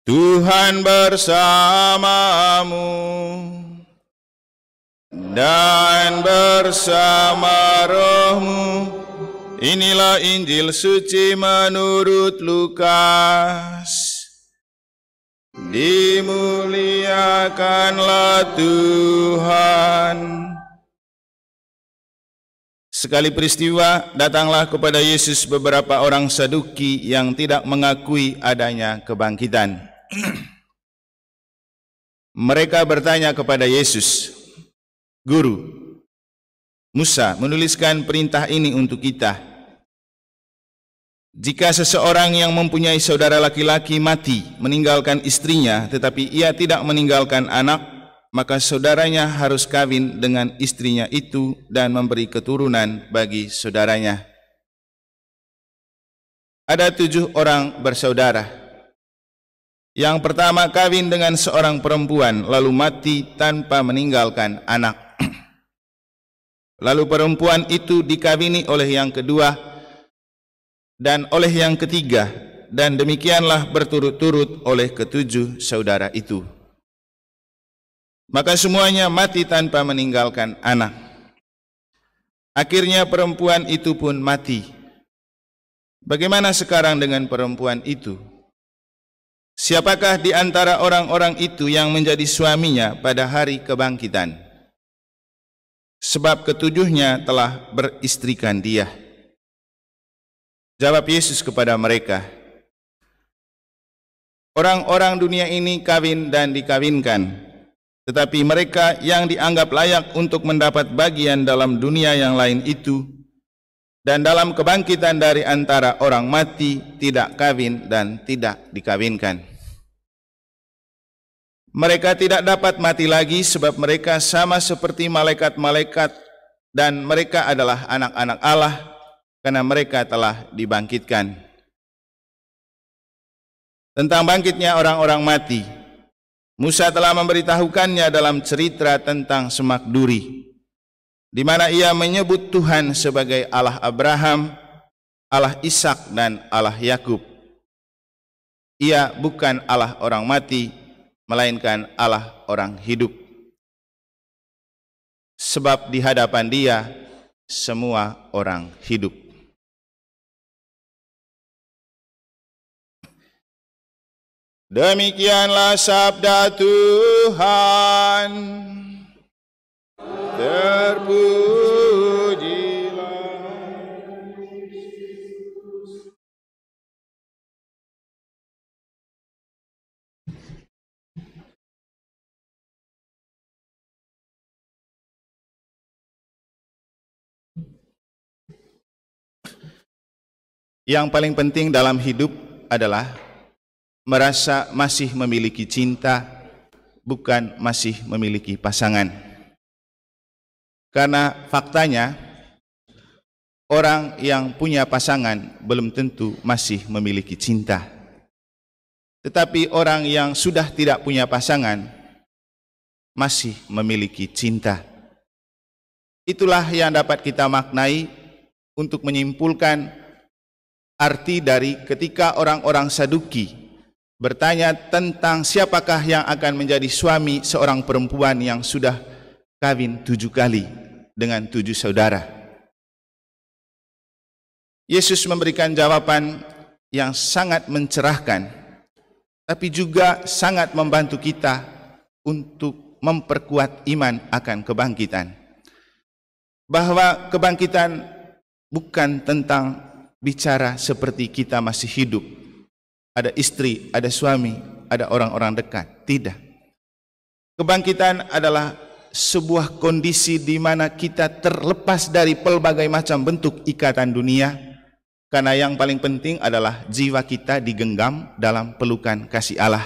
Tuhan bersamamu dan bersama rohmu. Inilah Injil suci menurut Lukas. Dimuliakanlah Tuhan. Sekali peristiwa, datanglah kepada Yesus beberapa orang Saduki yang tidak mengakui adanya kebangkitan. Mereka bertanya kepada Yesus, "Guru, Musa menuliskan perintah ini untuk kita. Jika seseorang yang mempunyai saudara laki-laki mati meninggalkan istrinya, tetapi ia tidak meninggalkan anak, maka saudaranya harus kawin dengan istrinya itu dan memberi keturunan bagi saudaranya. Ada 7 orang bersaudara. Yang pertama kawin dengan seorang perempuan, lalu mati tanpa meninggalkan anak. Lalu perempuan itu dikawini oleh yang kedua dan oleh yang ketiga, dan demikianlah berturut-turut oleh ke-7 saudara itu. Maka semuanya mati tanpa meninggalkan anak. Akhirnya perempuan itu pun mati. Bagaimana sekarang dengan perempuan itu? Siapakah di antara orang-orang itu yang menjadi suaminya pada hari kebangkitan? Sebab ke-7-nya telah beristrikan dia." Jawab Yesus kepada mereka, "Orang-orang dunia ini kawin dan dikawinkan, tetapi mereka yang dianggap layak untuk mendapat bagian dalam dunia yang lain itu dan dalam kebangkitan dari antara orang mati tidak kawin dan tidak dikawinkan. Mereka tidak dapat mati lagi sebab mereka sama seperti malaikat-malaikat dan mereka adalah anak-anak Allah karena mereka telah dibangkitkan." Tentang bangkitnya orang-orang mati, Musa telah memberitahukannya dalam cerita tentang semak duri, di mana ia menyebut Tuhan sebagai Allah Abraham, Allah Ishak dan Allah Yakub. Ia bukan Allah orang mati, melainkan Allah orang hidup. Sebab di hadapan Dia semua orang hidup. Demikianlah sabda Tuhan. Terpujilah. Yang paling penting dalam hidup adalah merasa masih memiliki cinta, bukan masih memiliki pasangan. Karena faktanya, orang yang punya pasangan belum tentu masih memiliki cinta. Tetapi orang yang sudah tidak punya pasangan masih memiliki cinta. Itulah yang dapat kita maknai untuk menyimpulkan arti dari ketika orang-orang Saduki bertanya tentang siapakah yang akan menjadi suami seorang perempuan yang sudah kawin 7 kali dengan 7 saudara. Yesus memberikan jawaban yang sangat mencerahkan, tapi juga sangat membantu kita untuk memperkuat iman akan kebangkitan. Bahwa kebangkitan bukan tentang bicara seperti kita masih hidup, ada istri, ada suami, ada orang-orang dekat. Tidak. Kebangkitan adalah sebuah kondisi di mana kita terlepas dari pelbagai macam bentuk ikatan dunia, karena yang paling penting adalah jiwa kita digenggam dalam pelukan kasih Allah.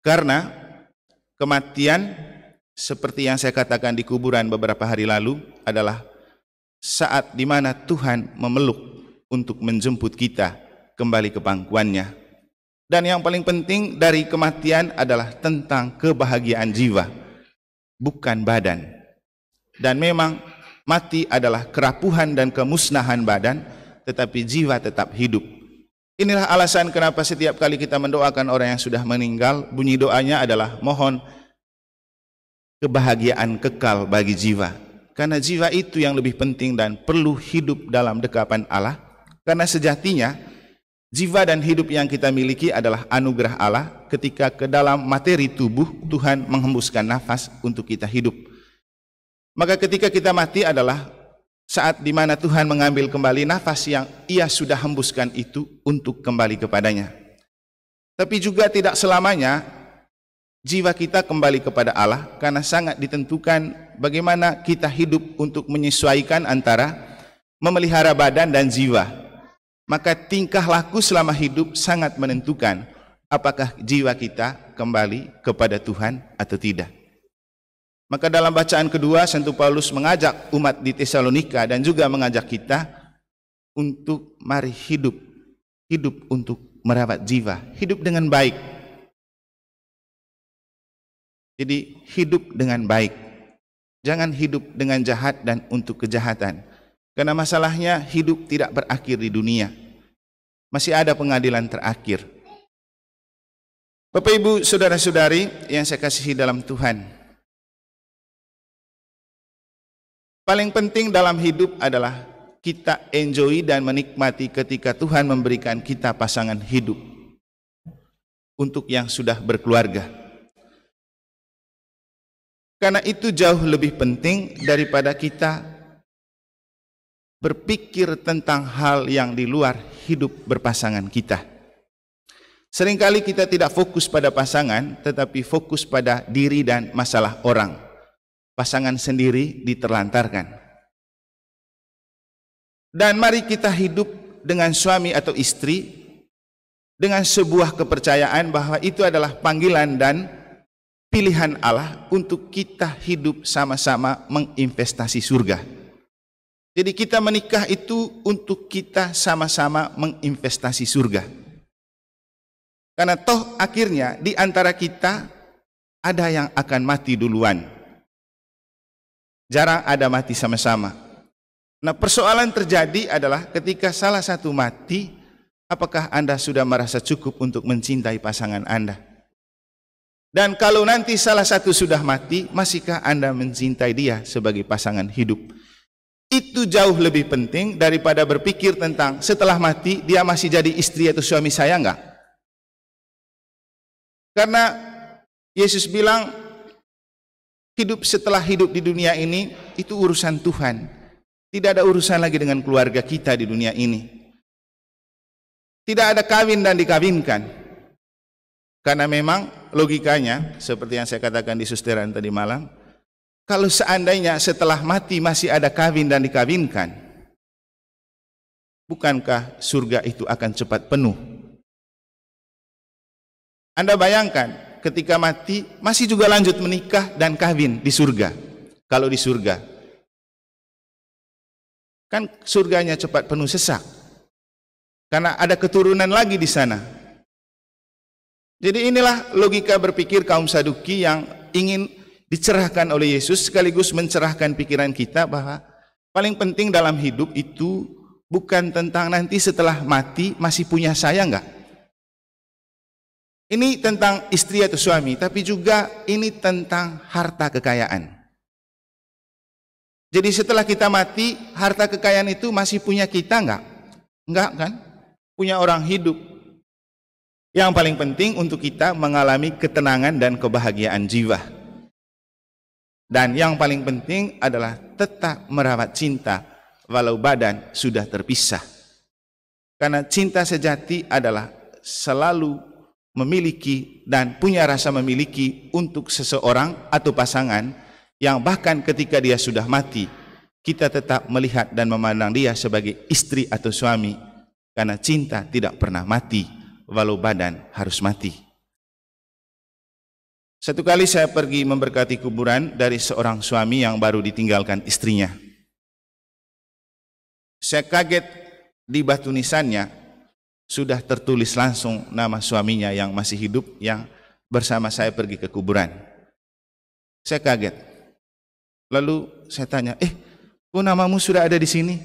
Karena kematian, seperti yang saya katakan di kuburan beberapa hari lalu, adalah saat di mana Tuhan memeluk untuk menjemput kita kembali ke pangkuannya. Dan yang paling penting dari kematian adalah tentang kebahagiaan jiwa, bukan badan. Dan memang mati adalah kerapuhan dan kemusnahan badan, tetapi jiwa tetap hidup. Inilah alasan kenapa setiap kali kita mendoakan orang yang sudah meninggal, bunyi doanya adalah mohon kebahagiaan kekal bagi jiwa. Karena jiwa itu yang lebih penting dan perlu hidup dalam dekapan Allah. Karena sejatinya jiwa dan hidup yang kita miliki adalah anugerah Allah ketika ke dalam materi tubuh Tuhan menghembuskan nafas untuk kita hidup. Maka ketika kita mati adalah saat di mana Tuhan mengambil kembali nafas yang Ia sudah hembuskan itu untuk kembali kepadanya. Tapi juga tidak selamanya jiwa kita kembali kepada Allah, karena sangat ditentukan bagaimana kita hidup untuk menyesuaikan antara memelihara badan dan jiwa. Maka tingkah laku selama hidup sangat menentukan apakah jiwa kita kembali kepada Tuhan atau tidak. Maka dalam bacaan kedua, Santo Paulus mengajak umat di Tesalonika dan juga mengajak kita untuk mari hidup untuk merawat jiwa, hidup dengan baik. Jadi hidup dengan baik, jangan hidup dengan jahat dan untuk kejahatan. Karena masalahnya hidup tidak berakhir di dunia, masih ada pengadilan terakhir. Bapak Ibu saudara-saudari yang saya kasihi dalam Tuhan, paling penting dalam hidup adalah kita enjoy dan menikmati ketika Tuhan memberikan kita pasangan hidup untuk yang sudah berkeluarga. Karena itu jauh lebih penting daripada kita berpikir tentang hal yang di luar hidup berpasangan kita. Seringkali kita tidak fokus pada pasangan, tetapi fokus pada diri dan masalah orang. Pasangan sendiri diterlantarkan. Dan mari kita hidup dengan suami atau istri dengan sebuah kepercayaan bahwa itu adalah panggilan dan pilihan Allah untuk kita hidup sama-sama menginvestasi surga. Jadi kita menikah itu untuk kita sama-sama menginvestasi surga. Karena toh akhirnya di antara kita ada yang akan mati duluan. Jarang ada mati sama-sama. Nah, persoalan terjadi adalah ketika salah satu mati, apakah Anda sudah merasa cukup untuk mencintai pasangan Anda? Dan kalau nanti salah satu sudah mati, masihkah Anda mencintai dia sebagai pasangan hidup? Itu jauh lebih penting daripada berpikir tentang setelah mati dia masih jadi istri atau suami saya enggak? Karena Yesus bilang hidup setelah hidup di dunia ini itu urusan Tuhan. Tidak ada urusan lagi dengan keluarga kita di dunia ini. Tidak ada kawin dan dikawinkan. Karena memang logikanya seperti yang saya katakan di susteran tadi malam, kalau seandainya setelah mati masih ada kawin dan dikawinkan, bukankah surga itu akan cepat penuh? Anda bayangkan ketika mati masih juga lanjut menikah dan kawin di surga. Kalau di surga kan surganya cepat penuh sesak karena ada keturunan lagi di sana. Jadi inilah logika berpikir kaum Saduki yang ingin dicerahkan oleh Yesus, sekaligus mencerahkan pikiran kita bahwa paling penting dalam hidup itu bukan tentang nanti setelah mati masih punya saya enggak. Ini tentang istri atau suami, tapi juga ini tentang harta kekayaan. Jadi setelah kita mati, harta kekayaan itu masih punya kita enggak? Enggak kan? Punya orang hidup. Yang paling penting untuk kita mengalami ketenangan dan kebahagiaan jiwa. Dan yang paling penting adalah tetap merawat cinta walau badan sudah terpisah. Karena cinta sejati adalah selalu memiliki dan punya rasa memiliki untuk seseorang atau pasangan yang bahkan ketika dia sudah mati, kita tetap melihat dan memandang dia sebagai istri atau suami, karena cinta tidak pernah mati walau badan harus mati. Satu kali saya pergi memberkati kuburan dari seorang suami yang baru ditinggalkan istrinya. Saya kaget di batu nisannya sudah tertulis langsung nama suaminya yang masih hidup yang bersama saya pergi ke kuburan. Saya kaget. Lalu saya tanya, kok namamu sudah ada di sini?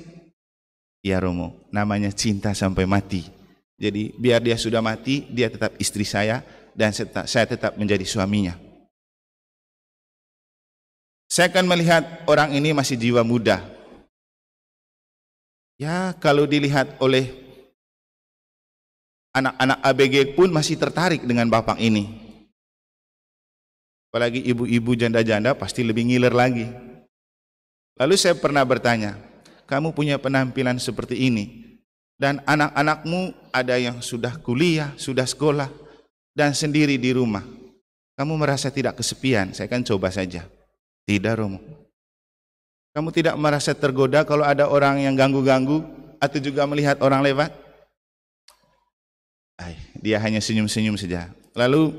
Ya Romo, namanya cinta sampai mati. Jadi biar dia sudah mati, dia tetap istri saya dan saya tetap menjadi suaminya. Saya akan melihat orang ini masih jiwa muda. Ya, kalau dilihat oleh anak-anak ABG pun masih tertarik dengan bapak ini. Apalagi ibu-ibu janda-janda pasti lebih ngiler lagi. Lalu saya pernah bertanya, kamu punya penampilan seperti ini, dan anak-anakmu ada yang sudah kuliah, sudah sekolah, dan sendiri di rumah. Kamu merasa tidak kesepian? Saya kan coba saja. Tidak, Romo. Kamu tidak merasa tergoda kalau ada orang yang ganggu-ganggu atau juga melihat orang lewat? Dia hanya senyum-senyum saja. Lalu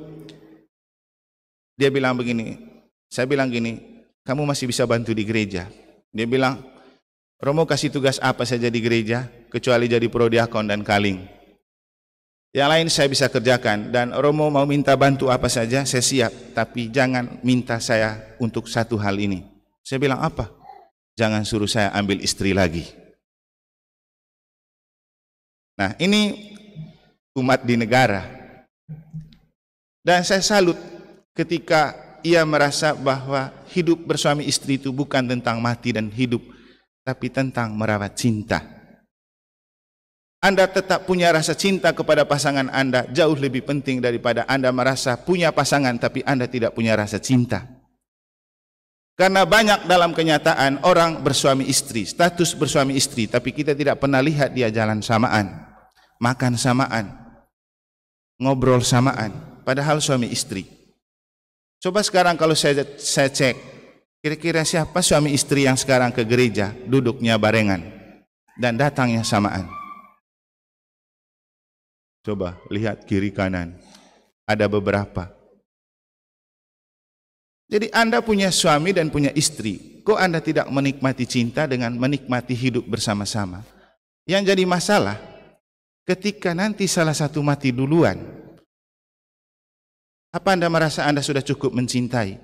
dia bilang begini, saya bilang gini, kamu masih bisa bantu di gereja. Dia bilang, Romo kasih tugas apa saja di gereja, kecuali jadi prodiakon dan kaling. Yang lain saya bisa kerjakan, dan Romo mau minta bantu apa saja, saya siap. Tapi jangan minta saya untuk satu hal ini. Saya bilang, apa? Jangan suruh saya ambil istri lagi. Nah, ini umat di negara. Dan saya salut ketika ia merasa bahwa hidup bersuami istri itu bukan tentang mati dan hidup, tapi tentang merawat cinta. Anda tetap punya rasa cinta kepada pasangan Anda jauh lebih penting daripada Anda merasa punya pasangan tapi Anda tidak punya rasa cinta. Karena banyak dalam kenyataan orang bersuami istri, status bersuami istri, tapi kita tidak pernah lihat dia jalan samaan, makan samaan, ngobrol samaan, padahal suami istri. Coba sekarang kalau saya cek, kira-kira siapa suami istri yang sekarang ke gereja, duduknya barengan, dan datangnya samaan? Coba lihat kiri kanan, ada beberapa. Jadi Anda punya suami dan punya istri, kok Anda tidak menikmati cinta dengan menikmati hidup bersama-sama? Yang jadi masalah, ketika nanti salah satu mati duluan, apa Anda merasa Anda sudah cukup mencintai?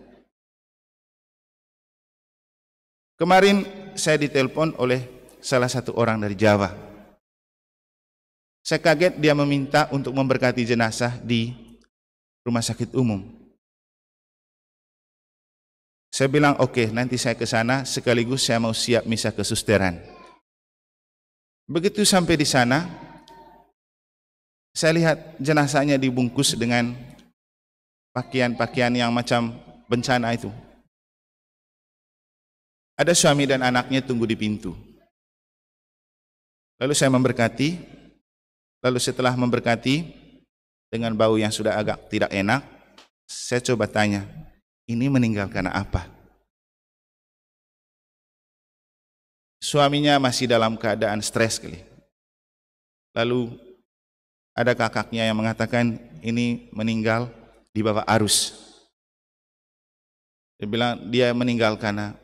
Kemarin saya ditelepon oleh salah satu orang dari Jawa. Saya kaget dia meminta untuk memberkati jenazah di rumah sakit umum. Saya bilang oke, nanti saya ke sana sekaligus saya mau siap misa kesusteran. Begitu sampai di sana, saya lihat jenazahnya dibungkus dengan pakaian-pakaian yang macam bencana itu. Ada suami dan anaknya tunggu di pintu. Lalu saya memberkati, lalu setelah memberkati dengan bau yang sudah agak tidak enak, saya coba tanya, ini meninggal karena apa? Suaminya masih dalam keadaan stres kali. Lalu ada kakaknya yang mengatakan ini meninggal di bawah arus. Dia bilang dia meninggal karena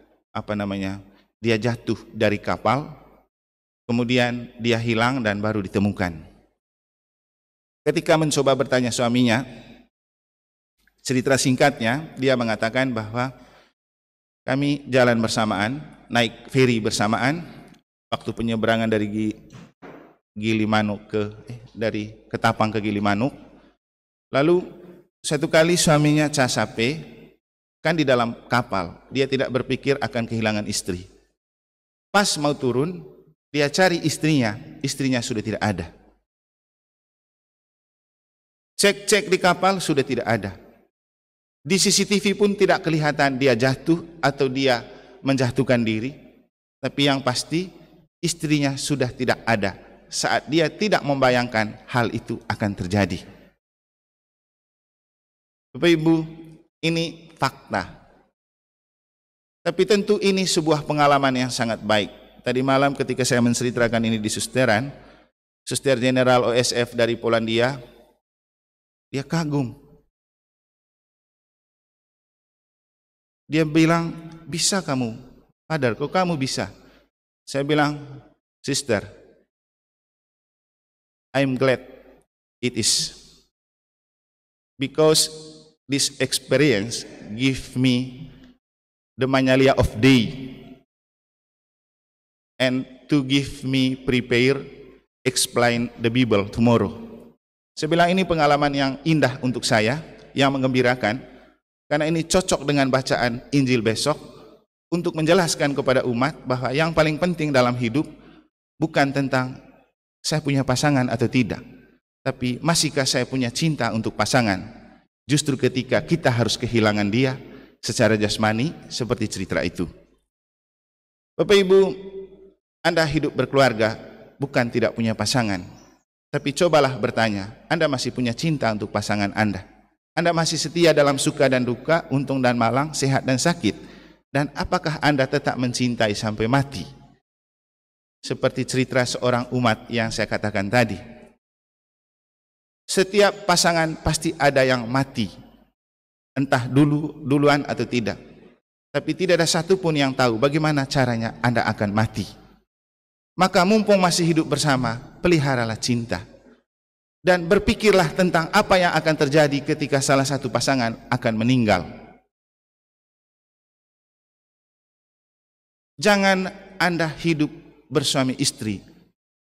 dia jatuh dari kapal, kemudian dia hilang dan baru ditemukan. Ketika mencoba bertanya suaminya, cerita singkatnya, dia mengatakan bahwa kami jalan bersamaan, naik feri bersamaan, waktu penyeberangan dari Gilimanuk dari Ketapang ke Gilimanuk. Lalu satu kali suaminya casape, kan di dalam kapal, dia tidak berpikir akan kehilangan istri. Pas mau turun, dia cari istrinya sudah tidak ada. Cek-cek di kapal sudah tidak ada. Di CCTV pun tidak kelihatan dia jatuh atau dia menjatuhkan diri. Tapi yang pasti istrinya sudah tidak ada saat dia tidak membayangkan hal itu akan terjadi. Bapak Ibu, ini fakta. Tapi tentu ini sebuah pengalaman yang sangat baik. Tadi malam ketika saya menceritakan ini di susteran, Suster Jenderal OSF dari Polandia, dia kagum. Dia bilang, bisa kamu, Padar, kok kamu bisa? Saya bilang, Sister, I'm glad it is. Because this experience give me the manalia of day and to give me prepare explain the Bible tomorrow. Saya bilang ini pengalaman yang indah untuk saya, yang menggembirakan, karena ini cocok dengan bacaan Injil besok untuk menjelaskan kepada umat bahwa yang paling penting dalam hidup bukan tentang saya punya pasangan atau tidak, tapi masihkah saya punya cinta untuk pasangan. Justru ketika kita harus kehilangan dia secara jasmani seperti cerita itu. Bapak Ibu, Anda hidup berkeluarga bukan tidak punya pasangan, tapi cobalah bertanya, Anda masih punya cinta untuk pasangan Anda? Anda masih setia dalam suka dan duka, untung dan malang, sehat dan sakit? Dan apakah Anda tetap mencintai sampai mati? Seperti cerita seorang umat yang saya katakan tadi. Setiap pasangan pasti ada yang mati, entah duluan atau tidak. Tapi tidak ada satupun yang tahu bagaimana caranya Anda akan mati. Maka mumpung masih hidup bersama, peliharalah cinta. Dan berpikirlah tentang apa yang akan terjadi ketika salah satu pasangan akan meninggal. Jangan Anda hidup bersuami istri,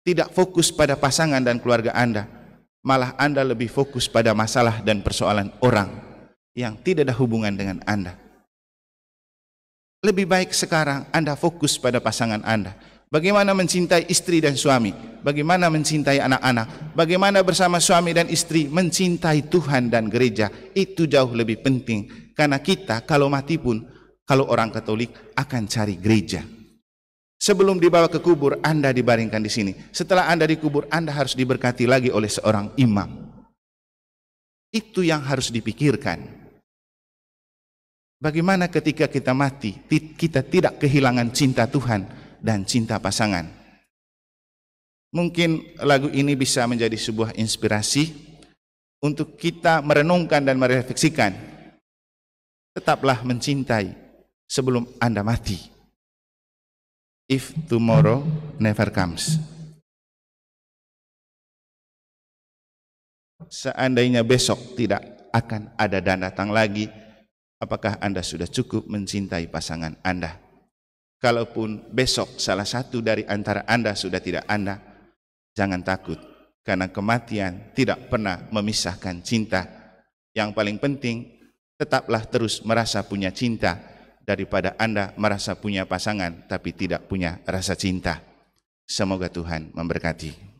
tidak fokus pada pasangan dan keluarga Anda, malah Anda lebih fokus pada masalah dan persoalan orang yang tidak ada hubungan dengan Anda. Lebih baik sekarang Anda fokus pada pasangan Anda. Bagaimana mencintai istri dan suami, bagaimana mencintai anak-anak, bagaimana bersama suami dan istri mencintai Tuhan dan gereja. Itu jauh lebih penting, karena kita kalau mati pun, kalau orang Katolik akan cari gereja. Sebelum dibawa ke kubur, Anda dibaringkan di sini. Setelah Anda dikubur, Anda harus diberkati lagi oleh seorang imam. Itu yang harus dipikirkan. Bagaimana ketika kita mati, kita tidak kehilangan cinta Tuhan dan cinta pasangan. Mungkin lagu ini bisa menjadi sebuah inspirasi untuk kita merenungkan dan merefleksikan. Tetaplah mencintai sebelum Anda mati. If tomorrow never comes. Seandainya besok tidak akan ada dan datang lagi, apakah Anda sudah cukup mencintai pasangan Anda? Kalaupun besok salah satu dari antara Anda sudah tidak ada, jangan takut, karena kematian tidak pernah memisahkan cinta. Yang paling penting, tetaplah terus merasa punya cinta, daripada Anda merasa punya pasangan tapi tidak punya rasa cinta. Semoga Tuhan memberkati.